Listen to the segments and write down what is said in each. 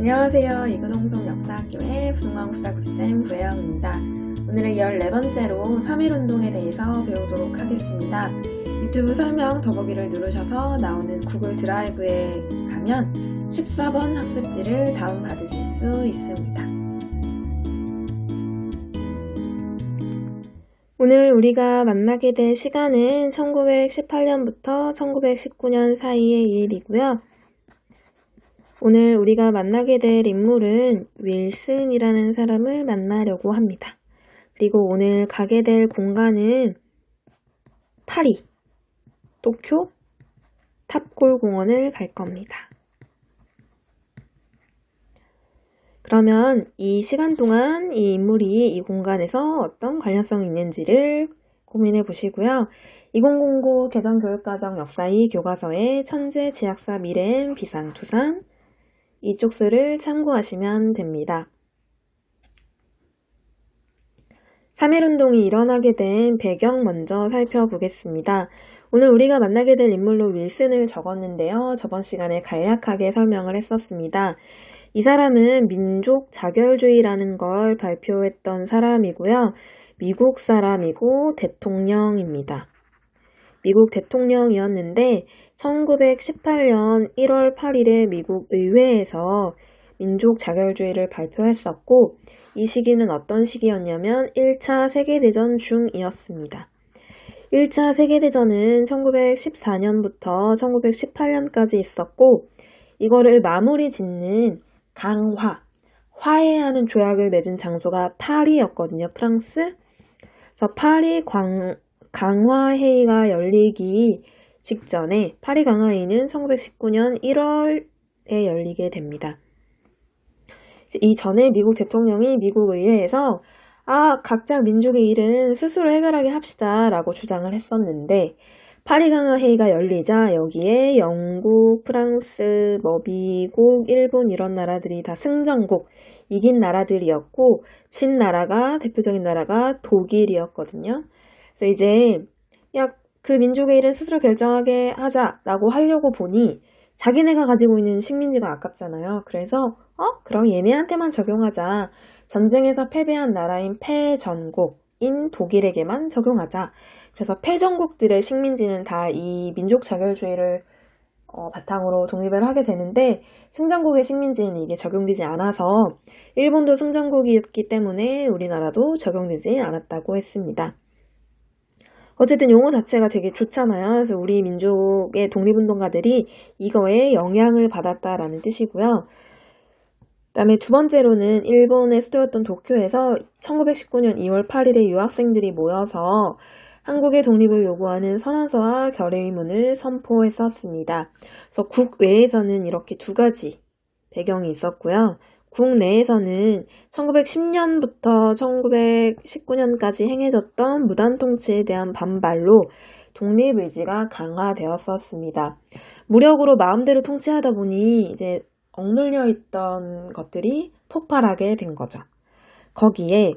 안녕하세요. 이근홍성 역사학교의 분홍왕국사 9쌤 구혜영입니다. 오늘은 14번째로 3.1운동에 대해서 배우도록 하겠습니다. 유튜브 설명 더보기를 누르셔서 나오는 구글 드라이브에 가면 14번 학습지를 다운받으실 수 있습니다. 오늘 우리가 만나게 될 시간은 1918년부터 1919년 사이의 일이고요. 오늘 우리가 만나게 될 인물은 윌슨이라는 사람을 만나려고 합니다. 그리고 오늘 가게 될 공간은 파리, 도쿄, 탑골 공원을 갈 겁니다. 그러면 이 시간 동안 이 인물이 이 공간에서 어떤 관련성이 있는지를 고민해 보시고요. 2009 개정교육과정 역사 2 교과서의 천재, 지약사, 미래엔, 비상, 투상 이 쪽수를 참고하시면 됩니다. 3.1운동이 일어나게 된 배경 먼저 살펴보겠습니다. 오늘 우리가 만나게 될 인물로 윌슨을 적었는데요. 저번 시간에 간략하게 설명을 했었습니다. 이 사람은 민족 자결주의라는 걸 발표했던 사람이고요. 미국 사람이고 대통령입니다. 미국 대통령이었는데 1918년 1월 8일에 미국 의회에서 민족 자결주의를 발표했었고 이 시기는 어떤 시기였냐면 1차 세계대전 중이었습니다. 1차 세계대전은 1914년부터 1918년까지 있었고 이거를 마무리 짓는 화해하는 조약을 맺은 장소가 파리였거든요. 프랑스. 그래서 파리 강화회의가 열리기 직전에 파리 강화회의는 1919년 1월에 열리게 됩니다. 이 전에 미국 대통령이 미국 의회에서 각자 민족의 일은 스스로 해결하게 합시다 라고 주장을 했었는데 파리 강화회의가 열리자 여기에 영국, 프랑스, 미국, 일본 이런 나라들이 다 승전국, 이긴 나라들이었고 진 나라가 대표적인 나라가 독일이었거든요. 그래서 이제 그 민족의 일은 스스로 결정하게 하자라고 하려고 보니 자기네가 가지고 있는 식민지가 아깝잖아요. 그래서 그럼 얘네한테만 적용하자. 전쟁에서 패배한 나라인 패전국인 독일에게만 적용하자. 그래서 패전국들의 식민지는 다 이 민족 자결주의를 바탕으로 독립을 하게 되는데 승전국의 식민지는 이게 적용되지 않아서 일본도 승전국이었기 때문에 우리나라도 적용되지 않았다고 했습니다. 어쨌든 용어 자체가 되게 좋잖아요. 그래서 우리 민족의 독립운동가들이 이거에 영향을 받았다라는 뜻이고요. 그 다음에 두 번째로는 일본의 수도였던 도쿄에서 1919년 2월 8일에 유학생들이 모여서 한국의 독립을 요구하는 선언서와 결의문을 선포했었습니다. 그래서 국외에서는 이렇게 두 가지 배경이 있었고요. 국내에서는 1910년부터 1919년까지 행해졌던 무단 통치에 대한 반발로 독립의지가 강화되었었습니다. 무력으로 마음대로 통치하다 보니 이제 억눌려 있던 것들이 폭발하게 된 거죠. 거기에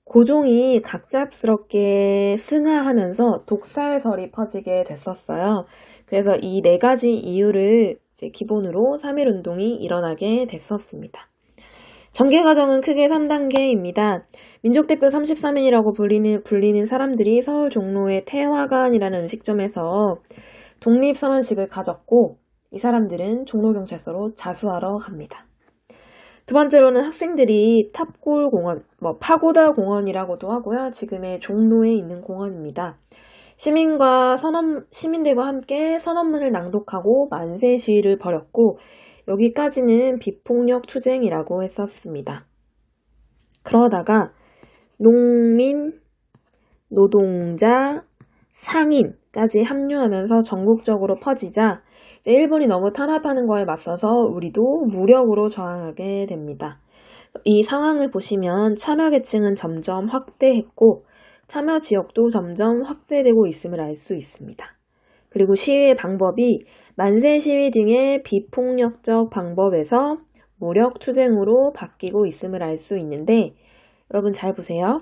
고종이 갑작스럽게 승하하면서 독살설이 퍼지게 됐었어요. 그래서 이 네 가지 이유를 이제 기본으로 3.1운동이 일어나게 됐었습니다. 전개 과정은 크게 3단계입니다. 민족대표 33인이라고 불리는 사람들이 서울 종로의 태화관이라는 음식점에서 독립선언식을 가졌고 이 사람들은 종로경찰서로 자수하러 갑니다. 두 번째로는 학생들이 탑골 공원, 파고다 공원이라고도 하고요. 지금의 종로에 있는 공원입니다. 시민들과 함께 선언문을 낭독하고 만세 시위를 벌였고 여기까지는 비폭력 투쟁이라고 했었습니다. 그러다가 농민, 노동자, 상인까지 합류하면서 전국적으로 퍼지자 이제 일본이 너무 탄압하는 거에 맞서서 우리도 무력으로 저항하게 됩니다. 이 상황을 보시면 참여계층은 점점 확대했고 참여 지역도 점점 확대되고 있음을 알 수 있습니다. 그리고 시위의 방법이 만세 시위 등의 비폭력적 방법에서 무력 투쟁으로 바뀌고 있음을 알 수 있는데 여러분 잘 보세요.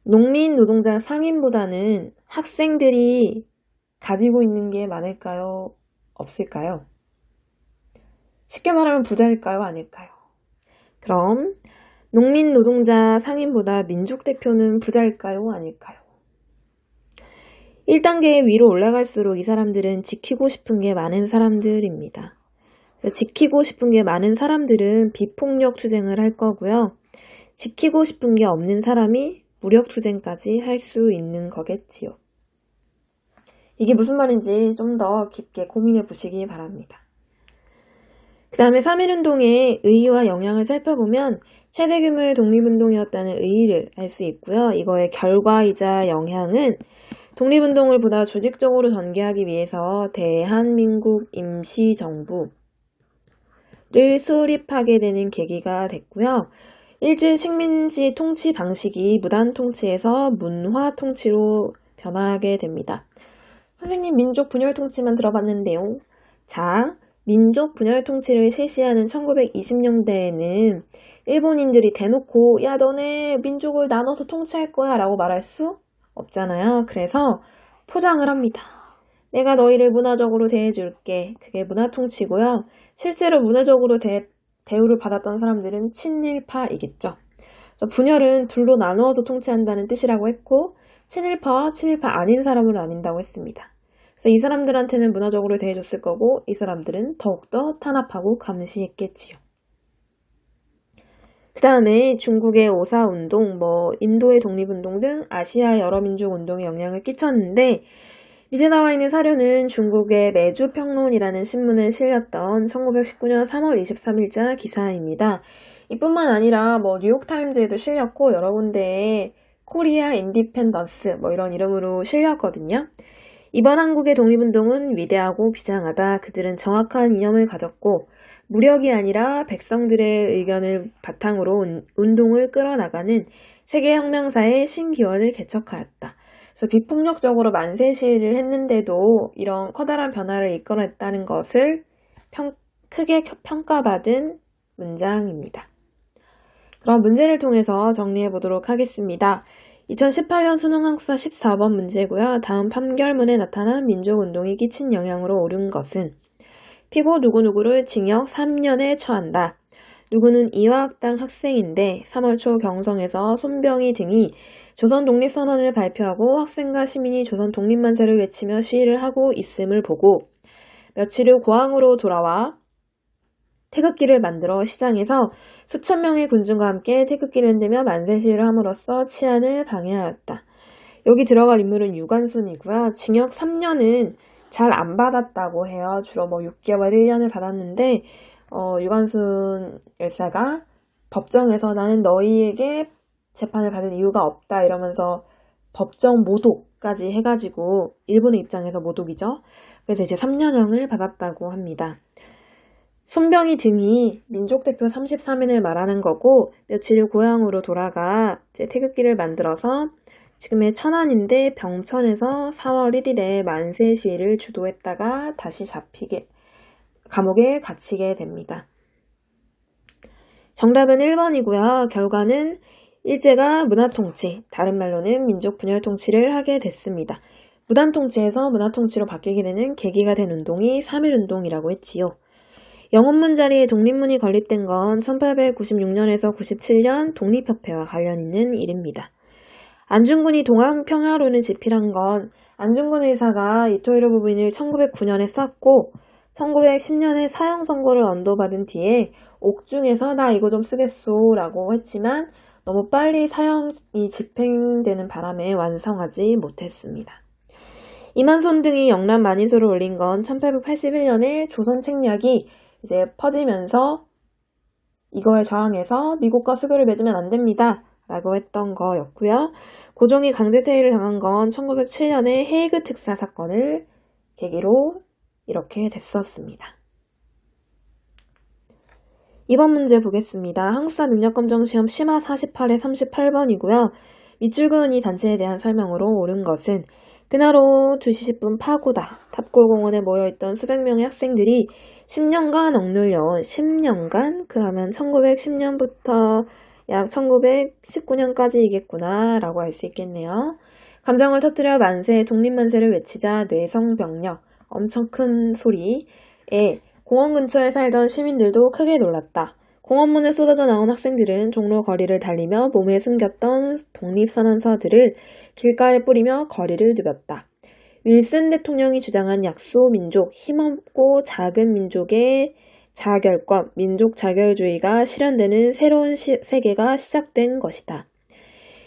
농민, 노동자, 상인보다는 학생들이 가지고 있는 게 많을까요? 없을까요? 쉽게 말하면 부자일까요? 아닐까요? 그럼 농민 노동자 상인보다 민족 대표는 부자일까요? 아닐까요? 1단계 위로 올라갈수록 이 사람들은 지키고 싶은 게 많은 사람들입니다. 지키고 싶은 게 많은 사람들은 비폭력 투쟁을 할 거고요. 지키고 싶은 게 없는 사람이 무력 투쟁까지 할 수 있는 거겠지요. 이게 무슨 말인지 좀 더 깊게 고민해 보시기 바랍니다. 그 다음에 3.1운동의 의의와 영향을 살펴보면 최대 규모의 독립운동이었다는 의의를 알 수 있고요. 이거의 결과이자 영향은 독립운동을 보다 조직적으로 전개하기 위해서 대한민국 임시정부를 수립하게 되는 계기가 됐고요. 일제 식민지 통치 방식이 무단 통치에서 문화 통치로 변하게 됩니다. 선생님, 민족 분열 통치만 들어봤는데요. 자, 민족 분열 통치를 실시하는 1920년대에는 일본인들이 대놓고 야, 너네 민족을 나눠서 통치할 거야 라고 말할 수 없잖아요. 그래서 포장을 합니다. 내가 너희를 문화적으로 대해줄게. 그게 문화 통치고요. 실제로 문화적으로 대우를 받았던 사람들은 친일파이겠죠. 그래서 분열은 둘로 나누어서 통치한다는 뜻이라고 했고 친일파와 친일파 아닌 사람을 나뉜다고 했습니다. 그래서 이 사람들한테는 문화적으로 대해줬을 거고 이 사람들은 더욱더 탄압하고 감시했겠지요. 그 다음에 중국의 오사운동, 인도의 독립운동 등 아시아 여러 민족 운동에 영향을 끼쳤는데 밑에 나와 있는 사료는 중국의 매주평론이라는 신문에 실렸던 1919년 3월 23일자 기사입니다. 이뿐만 아니라 뉴욕타임즈에도 실렸고 여러 군데에 코리아 인디펜던스 이런 이름으로 실렸거든요. 이번 한국의 독립운동은 위대하고 비장하다. 그들은 정확한 이념을 가졌고 무력이 아니라 백성들의 의견을 바탕으로 운동을 끌어나가는 세계혁명사의 신기원을 개척하였다. 그래서 비폭력적으로 만세 시위를 했는데도 이런 커다란 변화를 이끌어냈다는 것을 크게 평가받은 문장입니다. 그럼 문제를 통해서 정리해 보도록 하겠습니다. 2018년 수능 한국사 14번 문제고요. 다음 판결문에 나타난 민족운동이 끼친 영향으로 옳은 것은 피고 누구누구를 징역 3년에 처한다. 누구는 이화학당 학생인데 3월 초 경성에서 손병희 등이 조선 독립선언을 발표하고 학생과 시민이 조선 독립만세를 외치며 시위를 하고 있음을 보고 며칠 후 고항으로 돌아와 태극기를 만들어 시장에서 수천 명의 군중과 함께 태극기를 흔들며 만세 시위를 함으로써 치안을 방해하였다. 여기 들어갈 인물은 유관순이고요. 징역 3년은 잘 안 받았다고 해요. 주로 6개월, 1년을 받았는데 유관순 열사가 법정에서 나는 너희에게 재판을 받을 이유가 없다 이러면서 법정 모독까지 해가지고 일본의 입장에서 모독이죠. 그래서 이제 3년형을 받았다고 합니다. 손병희 등이 민족대표 33인을 말하는 거고 며칠 후 고향으로 돌아가 이제 태극기를 만들어서 지금의 천안인데 병천에서 4월 1일에 만세 시위를 주도했다가 다시 감옥에 갇히게 됩니다. 정답은 1번이고요. 결과는 일제가 문화통치, 다른 말로는 민족분열통치를 하게 됐습니다. 무단통치에서 문화통치로 바뀌게 되는 계기가 된 운동이 3.1운동이라고 했지요. 영혼문 자리에 독립문이 건립된 건 1896년에서 97년 독립협회와 관련 있는 일입니다. 안중근이 동학평화론을 집필한 건 안중근 의사가 이토히로 부인을 1909년에 썼고 1910년에 사형 선고를 언도받은 뒤에 옥중에서 나 이거 좀 쓰겠소 라고 했지만 너무 빨리 사형이 집행되는 바람에 완성하지 못했습니다. 이만손 등이 영남 만인소를 올린 건 1881년에 조선 책략이 이제 퍼지면서 이거에 저항해서 미국과 수교를 맺으면 안 됩니다 라고 했던 거였고요. 고종이 강제퇴위를 당한 건 1907년에 헤이그 특사 사건을 계기로 이렇게 됐었습니다. 이번 문제 보겠습니다. 한국사 능력검정시험 심화 48에 38번이고요. 밑줄그은 이 단체에 대한 설명으로 옳은 것은 그날 오후 2시 10분 파고다 탑골공원에 모여있던 수백 명의 학생들이 10년간 억눌려온 10년간 그러면 1910년부터 약 1919년까지이겠구나 라고 할 수 있겠네요. 감정을 터뜨려 만세, 독립만세를 외치자 뇌성병력, 엄청 큰 소리에 공원 근처에 살던 시민들도 크게 놀랐다. 공원문에 쏟아져 나온 학생들은 종로 거리를 달리며 몸에 숨겼던 독립선언서들을 길가에 뿌리며 거리를 누볐다. 윌슨 대통령이 주장한 약소 민족, 힘없고 작은 민족의 자결권, 민족 자결주의가 실현되는 새로운 세계가 시작된 것이다.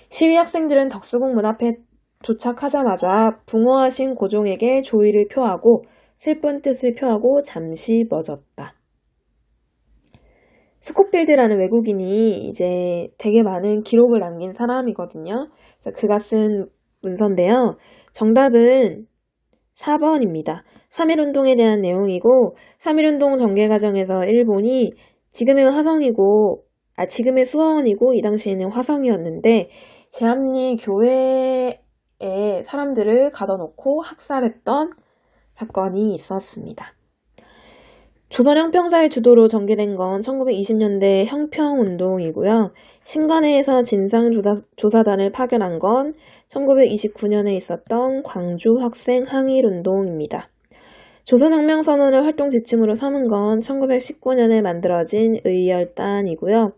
시위 학생들은 덕수궁 문 앞에 도착하자마자 붕어하신 고종에게 조의를 표하고 슬픈 뜻을 표하고 잠시 멎었다. 스코필드라는 외국인이 이제 되게 많은 기록을 남긴 사람이거든요. 그래서 그가 쓴 문서인데요. 정답은 4번입니다. 3.1운동에 대한 내용이고 3.1운동 전개 과정에서 일본이 지금의 수원이고 이 당시에는 화성이었는데 제암리 교회에 사람들을 가둬놓고 학살했던 사건이 있었습니다. 조선 형평사의 주도로 전개된 건 1920년대 형평운동이고요. 신관회에서 진상조사단을 파견한 건 1929년에 있었던 광주 학생 항일운동입니다. 조선혁명선언을 활동 지침으로 삼은 건 1919년에 만들어진 의열단이고요.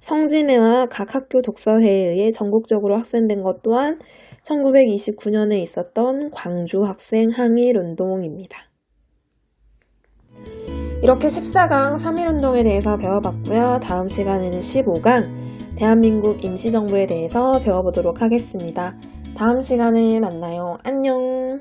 성진회와 각 학교 독서회에 의해 전국적으로 확산된 것 또한 1929년에 있었던 광주 학생 항일운동입니다. 이렇게 14강 3.1운동에 대해서 배워봤고요. 다음 시간에는 15강 대한민국 임시정부에 대해서 배워보도록 하겠습니다. 다음 시간에 만나요. 안녕.